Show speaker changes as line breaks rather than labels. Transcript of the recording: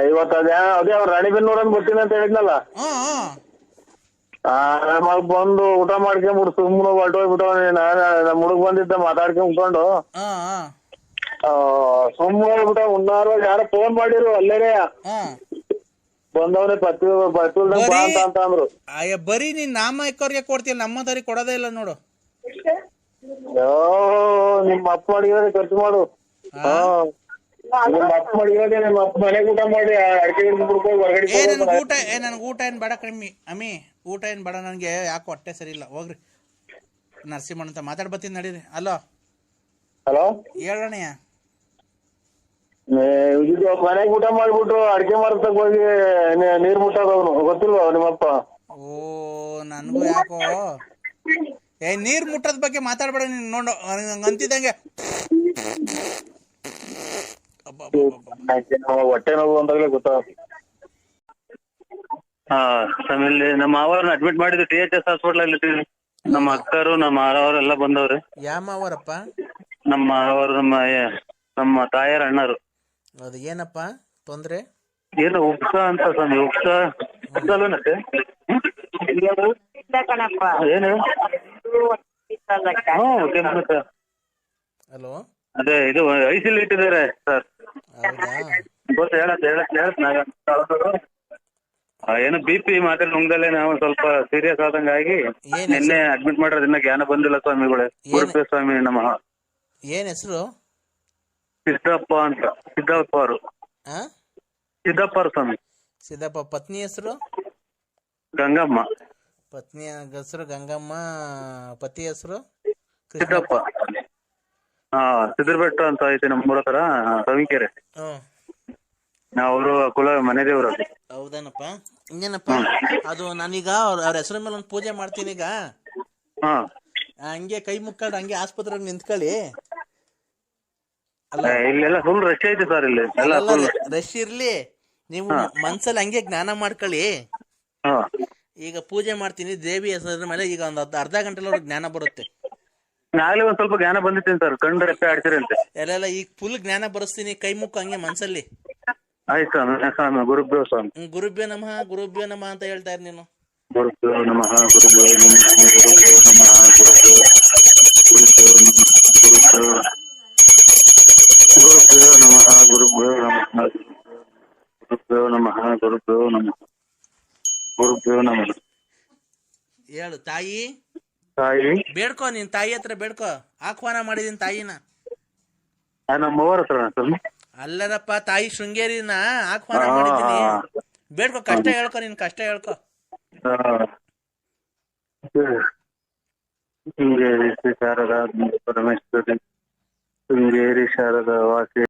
ಇವತ್ತು ಅದೇ ಅವ್ರ ರಾಣಿಬೆನ್ನೂರ್ ಅಂತ ಬರ್ತೀನಿ ಅಂತ ಹೇಳಿದ್ನಲ್ಲ.
ಹ್ಮ್ ಹ್ಮ್
ನಮಗ್ ಬಂದು ಊಟ ಮಾಡ್ಕೊಂಬಿಟ್ಟು ಸುಮ್ಮನೆ ಹೊರಟೋಗ್ಬಿಟ್ಟು ನಮ್ಮ ಹುಡುಗ ಬಂದಿದ್ದ ಮಾತಾಡ್ಕೊಂಡ್ಕೊಂಡು
ಹ್ಮ್ ಹ್ಮ್
ಸುಮ್ಮನೆ ಹೋಗ್ಬಿಟ್ಟ. ಉನ್ನಾರ ಯಾರೋ ಫೋನ್ ಮಾಡಿರು ಅಲ್ಲೇನೆ
ಹ್ಮ್
ಬಂದವನೇ ಪತ್ತಿಲ್ದಂಗ್ ಬಾ ಅಂತ ಅಂದ್ರು.
ಅಯ್ಯ ಬರೀ ನೀನ್ ನಾಮಕವ್ರಿಗೆ ಕೊಡ್ತೀಯ, ನಮ್ಮದವ್ರಿಗೆ ಕೊಡೋದೇ ಇಲ್ಲ ನೋಡು.
ನಿಮ್ಮ ಅಪ್ಪ ಮಾಡಿರೋದೇ ಖರ್ಚು ಮಾಡು. ನಿಮ್ಮ ಅಪ್ಪ ಮಾಡಿರೋದೇ ನಿಮ್ಮ ಅಪ್ಪ ಮನೆಗೆ ಊಟ ಮಾಡಿ ಅಡಿಕೆ ಬಿಡ್ಕೊಂಡು ಹೊರಗಡೆ
ನನ್ಗೆ ಊಟ ಏನ್ ಬೇಡ ಕಮ್ಮಿ ಅಮ್ಮಿ, ಊಟ ಏನ್ ಬೇಡ ನನ್ಗೆ, ಯಾಕೋ ಹೊಟ್ಟೆ ಸರಿ ಇಲ್ಲ. ಹೋಗ್ರಿ ನರಸಿಂಹಣ್ಣ ಅಂತ ಮಾತಾಡ್ ಬರ್ತೀನಿ ನಡೀರಿ. ಅಲೋ
ಹಲೋ
ಹೇಳಣ್ಣಯ್ಯ.
ಇದು ಮನೆಗೆ ಊಟ ಮಾಡ್ಬಿಟ್ಟು ಅಡಿಕೆ ಮರತಕ್ ಹೋಗಿ ನೀರ್ ಮುಟ್ಟೋದವನು ಗೊತ್ತಿಲ್ವ ನಿಮ್ಮಪ್ಪ?
ಓ ನನ್ಗೂ ಯಾಕೋ ನೀರ್ ಮುಟ್ಟೋದ್ ಬಗ್ಗೆ ಮಾತಾಡ್ಬೇಡ ನೀನ್. ನೋಡು ಅಂತಿದ್ದಂಗೆ
ಹೊಟ್ಟೆ ನೋವು ಅಂದಾಗಲೇ ಗೊತ್ತಾಗ.
ಇಲ್ಲಿ ನಮ್ಮ ಮಾವರನ್ನ ಅಡ್ಮಿಟ್ ಮಾಡಿದ್ರು THS ಹಾಸ್ಪಿಟಲ್ ಅಲ್ಲಿ. ನಮ್ಮ ಅಕ್ಕರು ನಮ್ಮ ಮಾರವರೆಲ್ಲ ಬಂದವ್ರೆ.
ಯಾವ ಮಾವರಪ್ಪ?
ನಮ್ಮ ಮಾವರು ನಮ್ಮ ತಾಯರ ಅಣ್ಣರು.
ಅದು ಏನಪ್ಪ ತೊಂದ್ರೆ?
ಏನು ಉಪ್ಸ ಅಂತ ಸ್ವಾಮಿ, ಉಪ್ಸ ಅಲ್ವೇನತ್ತೆ? ಏನು
ಹಲೋ
ಅದೇ ಇದು ಐಸಿಲ್ ಇಟ್ಟಿದ್ದಾರೆ ಸರ್.
ಹೌದಾ?
ಏನು BP ಮಾತ್ರ ನುಂಗ್ದಲ್ಲೇ ನಾವು ಸ್ವಲ್ಪ ಸೀರಿಯಸ್ ಆದಂಗಾಗಿ ನಿನ್ನೆ ಅಡ್ಮಿಟ್ ಮಾಡಿರೋದು. ಇನ್ನ ಜ್ಞಾನ ಬಂದಿಲ್ಲ ಸ್ವಾಮಿಗಳೇ. ಗುರುಪೇ ಸ್ವಾಮಿ ನಮಃ.
ಏನ್ ಹೆಸರು?
ಸಿದ್ದಪ್ಪ ಅಂತ. ಸಿದ್ದಪ್ಪ ಅವರು. ಸಿದ್ದಪ್ಪ ಸ್ವಾಮಿ.
ಸಿದ್ದಪ್ಪ. ಪತ್ನಿ ಹೆಸರು?
ಗಂಗಮ್ಮ.
ಪತ್ನಿ ಹೆಸರು ಗಂಗಮ್ಮ, ಪತಿ ಹೆಸರು
ಸಿದ್ದಪ್ಪ. ಸಿದ್ದರ್ಬೆಟ್ಟ ಅಂತ ಐತೆ ನಮ್ಮ ಮೂರ ಹತ್ರ, ರವಿಕೆರೆ. ಅವರು ಕುಲ ಮನೆ ದೇವ್ರ.
ಹೌದೇನಪ್ಪ? ಇನ್ನೇನಪ್ಪ ಅದು ನಾನೀಗ ಅವ್ರ ಹೆಸರ ಮೇಲೆ ಒಂದು ಪೂಜೆ ಮಾಡ್ತೀನಿ ಈಗ. ಹಂಗೆ ಕೈ ಮುಕ್ಕೊಂಡು ಹಂಗೆ ಆಸ್ಪತ್ರೆಗೆ ನಿಂತ್ಕೊಳ್ಳಿ.
ಇಲ್ಲೆಲ್ಲ ಫುಲ್ ರಶ್ ಐತೆ ಸರ್. ಇಲ್ಲಿ
ರಶ್ ಇರ್ಲಿ, ನೀವು ಮನ್ಸಲ್ಲಿ ಹಂಗೆ ಜ್ಞಾನ ಮಾಡ್ಕೊಳ್ಳಿ. ಈಗ ಪೂಜೆ ಮಾಡ್ತೀನಿ ದೇವಿ ಹೆಸರ ಮೇಲೆ. ಈಗ ಒಂದು ಅರ್ಧ ಗಂಟೆ ಜ್ಞಾನ ಬರುತ್ತೆ.
ನಾಳೆ ಒಂದ್ ಸ್ವಲ್ಪ ಜ್ಞಾನ ಬಂದಿತ್ತೇನೆ ಸರ್. ಕಂಡು ರೆಪ್ಪೆ ಆಡ್ತೀರಿ ಅಂತೆ
ಎಲ್ಲ. ಈಗ ಫುಲ್ ಜ್ಞಾನ ಬರೆಸ್ತೀನಿ, ಕೈ ಮುಕ್ಕು ಹಂಗೆ ಮನ್ಸಲ್ಲಿ.
ಆಯ್ತು ಸ್ವಾಮಿ. ಗುರುಭ್ಯೋ ಸ್ವಾಮಿ.
ಗುರುಭ್ಯೋ ನಮಃ, ಗುರುಭ್ಯೋ ನಮಃ ಅಂತ ಹೇಳ್ತಾ ಇರ್ ನೀನು.
ಗುರುಭ್ಯೋ ನಮಃ, ಗುರುಭ್ಯೋ ನಮಃ, ಗುರುಭ್ಯೋ ನಮಃ, ಗುರುಭ್ಯೋ ನಮಃ, ಗುರುಭ್ಯೋ ನಮಃ, ಗುರುಭ್ಯೋ ನಮಃ, ಗುರುಭ್ಯೋ ನಮಃ, ಗುರುಭ್ಯೋ ನಮಃ.
ಹೇಳು ತಾಯಿ.
ತಾಯಿ
ಬೇಡ್ಕೋ, ನೀನ್ ತಾಯಿ ಹತ್ರ ಬೇಡ್ಕೋ. ಆಹ್ವಾನ ಮಾಡಿದೀನಿ ತಾಯಿನ.
ನಮ್ಮವರ ಹತ್ರ
ಅಲ್ಲದಪ್ಪ, ತಾಯಿ ಶೃಂಗೇರಿನ ಆಹ್ವಾನ ಮಾಡಿದ್ದೀನಿ. ಬೇಡ್ಕೋ, ಕಷ್ಟ ಹೇಳ್ಕೊ, ನಿನ್ ಕಷ್ಟ ಹೇಳ್ಕೊ.
ಶೃಂಗೇರಿ ಶ್ರೀ ಶಾರದಾ ಪರಮೇಶ್ವರಿ, ಶೃಂಗೇರಿ ಶಾರದಾ ವಾಸಿ.